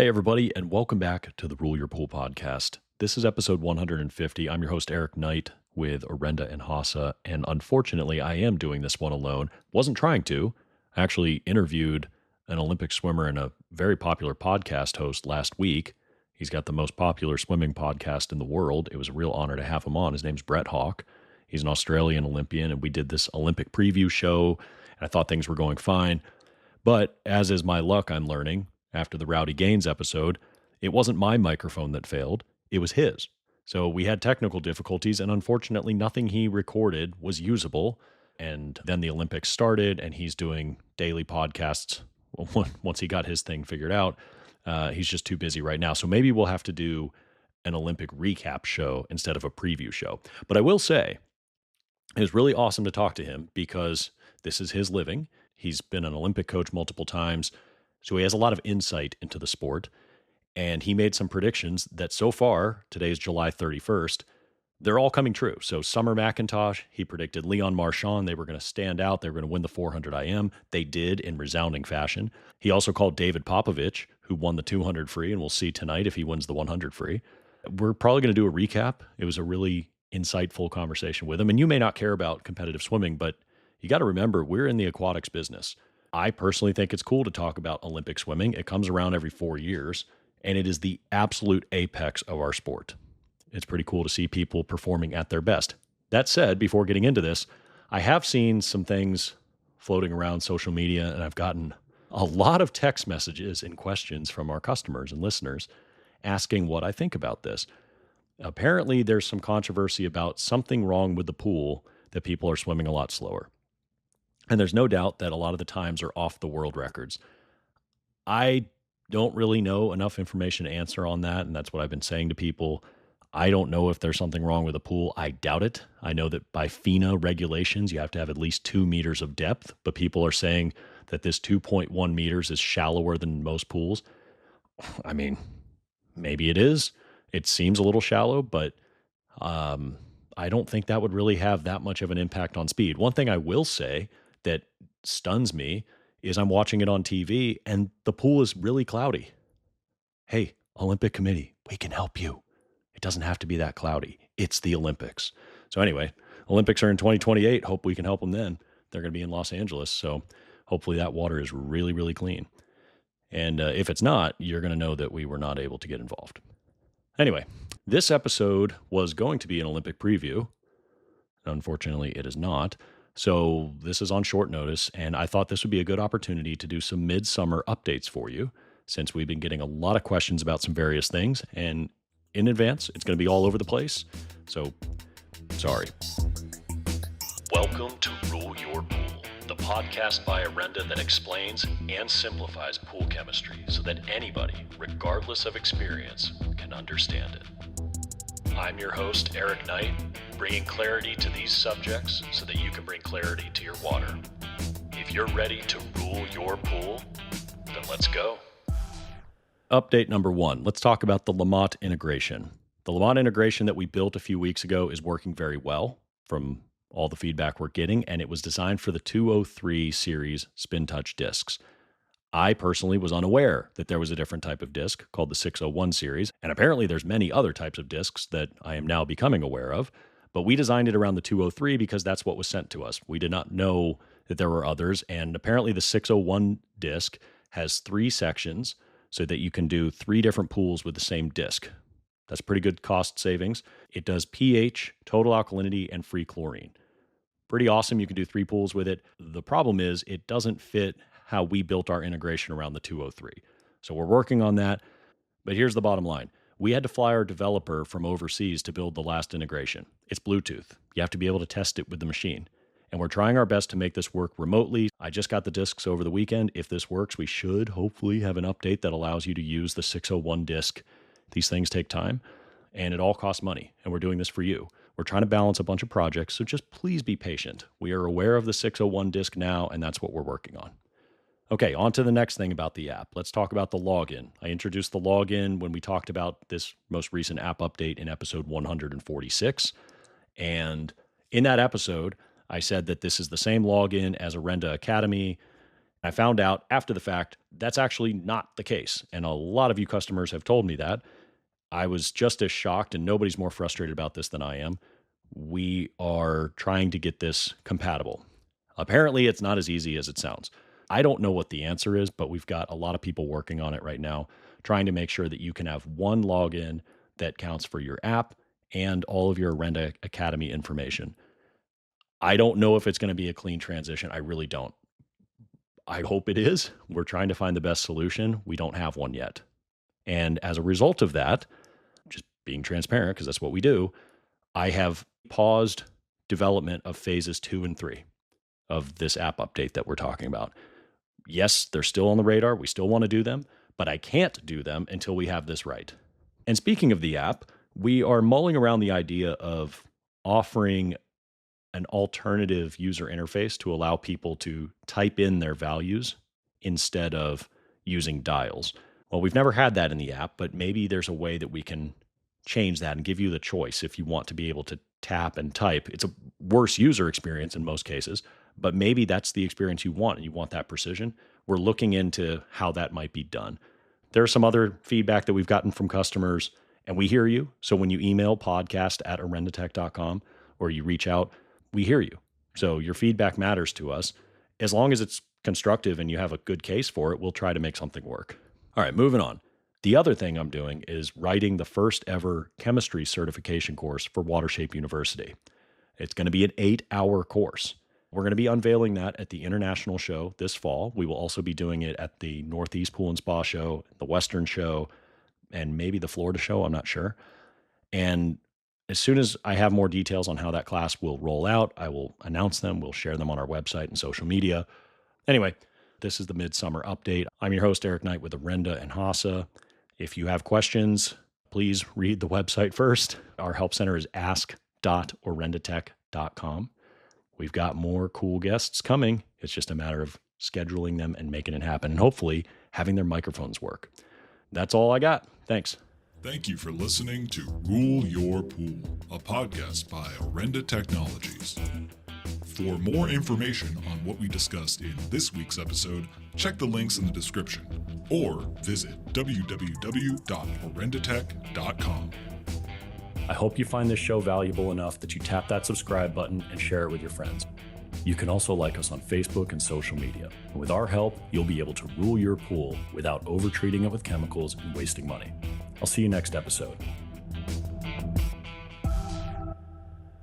Hey, everybody, and welcome back to the Rule Your Pool podcast. This is episode 150. I'm your host, Eric Knight, with Orenda and Hassa, and unfortunately, I am doing this one alone. Wasn't trying to. I actually interviewed an Olympic swimmer and a very popular podcast host last week. He's got the most popular swimming podcast in the world. It was a real honor to have him on. His name's Brett Hawke. He's an Australian Olympian, and we did this Olympic preview show, and I thought things were going fine. But as is my luck, I'm learning, after the Rowdy Gaines episode, it wasn't my microphone that failed, it was his. So we had technical difficulties, and unfortunately, nothing he recorded was usable. And then the Olympics started, and he's doing daily podcasts. Once he got his thing figured out, he's just too busy right now. So maybe we'll have to do an Olympic recap show instead of a preview show. But I will say, it was really awesome to talk to him because this is his living. He's been an Olympic coach multiple times, so he has a lot of insight into the sport. And he made some predictions that so far, today is July 31st, they're all coming true. So Summer McIntosh, he predicted Leon Marchand, they were going to stand out. They were going to win the 400 IM. They did in resounding fashion. He also called David Popovich, who won the 200 free, and we'll see tonight if he wins the 100 free. We're probably going to do a recap. It was a really insightful conversation with him. And you may not care about competitive swimming, but you got to remember, we're in the aquatics business. I personally think it's cool to talk about Olympic swimming. It comes around every 4 years, and it is the absolute apex of our sport. It's pretty cool to see people performing at their best. That said, before getting into this, I have seen some things floating around social media, and I've gotten a lot of text messages and questions from our customers and listeners asking what I think about this. Apparently, there's some controversy about something wrong with the pool that people are swimming a lot slower. And there's no doubt that a lot of the times are off the world records. I don't really know enough information to answer on that, and that's what I've been saying to people. I don't know if there's something wrong with the pool. I doubt it. I know that by FINA regulations, you have to have at least 2 meters of depth, but people are saying that this 2.1 meters is shallower than most pools. I mean, maybe it is. It seems a little shallow, but I don't think that would really have that much of an impact on speed. One thing I will say that stuns me is I'm watching it on TV and the pool is really cloudy. Hey, Olympic Committee, we can help you. It doesn't have to be that cloudy. It's the Olympics. So anyway, Olympics are in 2028. Hope we can help them then. They're going to be in Los Angeles. So hopefully that water is really, really clean. And if it's not, you're going to know that we were not able to get involved. Anyway, this episode was going to be an Olympic preview. Unfortunately, it is not. So this is on short notice, and I thought this would be a good opportunity to do some midsummer updates for you, since we've been getting a lot of questions about some various things, and in advance, it's going to be all over the place. So, sorry. Welcome to Rule Your Pool, the podcast by Orenda that explains and simplifies pool chemistry so that anybody, regardless of experience, can understand it. I'm your host, Eric Knight, bringing clarity to these subjects so that you can bring clarity to your water. If you're ready to rule your pool, then let's go. Update number 1. Let's talk about the LaMotte integration. The LaMotte integration that we built a few weeks ago is working very well from all the feedback we're getting, and it was designed for the 203 series spin touch discs. I personally was unaware that there was a different type of disc called the 601 series, and apparently there's many other types of discs that I am now becoming aware of, but we designed it around the 203 because that's what was sent to us. We did not know that there were others, and apparently the 601 disc has 3 sections so that you can do 3 different pools with the same disc. That's pretty good cost savings. It does pH, total alkalinity, and free chlorine. Pretty awesome. You can do 3 pools with it. The problem is it doesn't fit how we built our integration around the 203. So we're working on that. But here's the bottom line. We had to fly our developer from overseas to build the last integration. It's Bluetooth. You have to be able to test it with the machine. And we're trying our best to make this work remotely. I just got the discs over the weekend. If this works, we should hopefully have an update that allows you to use the 601 disc. These things take time, and it all costs money, and we're doing this for you. We're trying to balance a bunch of projects, so just please be patient. We are aware of the 601 disc now, and that's what we're working on. Okay, on to the next thing about the app. Let's talk about the login. I introduced the login when we talked about this most recent app update in episode 146. And in that episode, I said that this is the same login as Orenda Academy, I found out after the fact that's actually not the case. And a lot of you customers have told me that. I was just as shocked, and nobody's more frustrated about this than I am. We are trying to get this compatible. Apparently, it's not as easy as it sounds. I don't know what the answer is, but we've got a lot of people working on it right now, trying to make sure that you can have one login that counts for your app and all of your Orenda Academy information. I don't know if it's going to be a clean transition. I really don't. I hope it is. We're trying to find the best solution. We don't have one yet. And as a result of that, just being transparent, because that's what we do, I have paused development of phases 2 and 3 of this app update that we're talking about. Yes, they're still on the radar. We still want to do them, but I can't do them until we have this right. And speaking of the app, we are mulling around the idea of offering an alternative user interface to allow people to type in their values instead of using dials. Well, we've never had that in the app, but maybe there's a way that we can change that and give you the choice if you want to be able to tap and type. It's a worse user experience in most cases, but maybe that's the experience you want and you want that precision. We're looking into how that might be done. There's some other feedback that we've gotten from customers, and we hear you. So when you email podcast@orendatech.com or you reach out, we hear you. So your feedback matters to us. As long as it's constructive and you have a good case for it, we'll try to make something work. All right, moving on. The other thing I'm doing is writing the first ever chemistry certification course for Watershape University. It's going to be an 8-hour course. We're going to be unveiling that at the International Show this fall. We will also be doing it at the Northeast Pool and Spa Show, the Western Show, and maybe the Florida Show. I'm not sure. And as soon as I have more details on how that class will roll out, I will announce them. We'll share them on our website and social media. Anyway, this is the Midsummer Update. I'm your host, Eric Knight with Orenda and Hasa. If you have questions, please read the website first. Our help center is ask.orendatech.com. We've got more cool guests coming. It's just a matter of scheduling them and making it happen, and hopefully having their microphones work. That's all I got. Thanks. Thank you for listening to Rule Your Pool, a podcast by Orenda Technologies. For more information on what we discussed in this week's episode, check the links in the description or visit www.orendatech.com. I hope you find this show valuable enough that you tap that subscribe button and share it with your friends. You can also like us on Facebook and social media. And with our help, you'll be able to rule your pool without overtreating it with chemicals and wasting money. I'll see you next episode.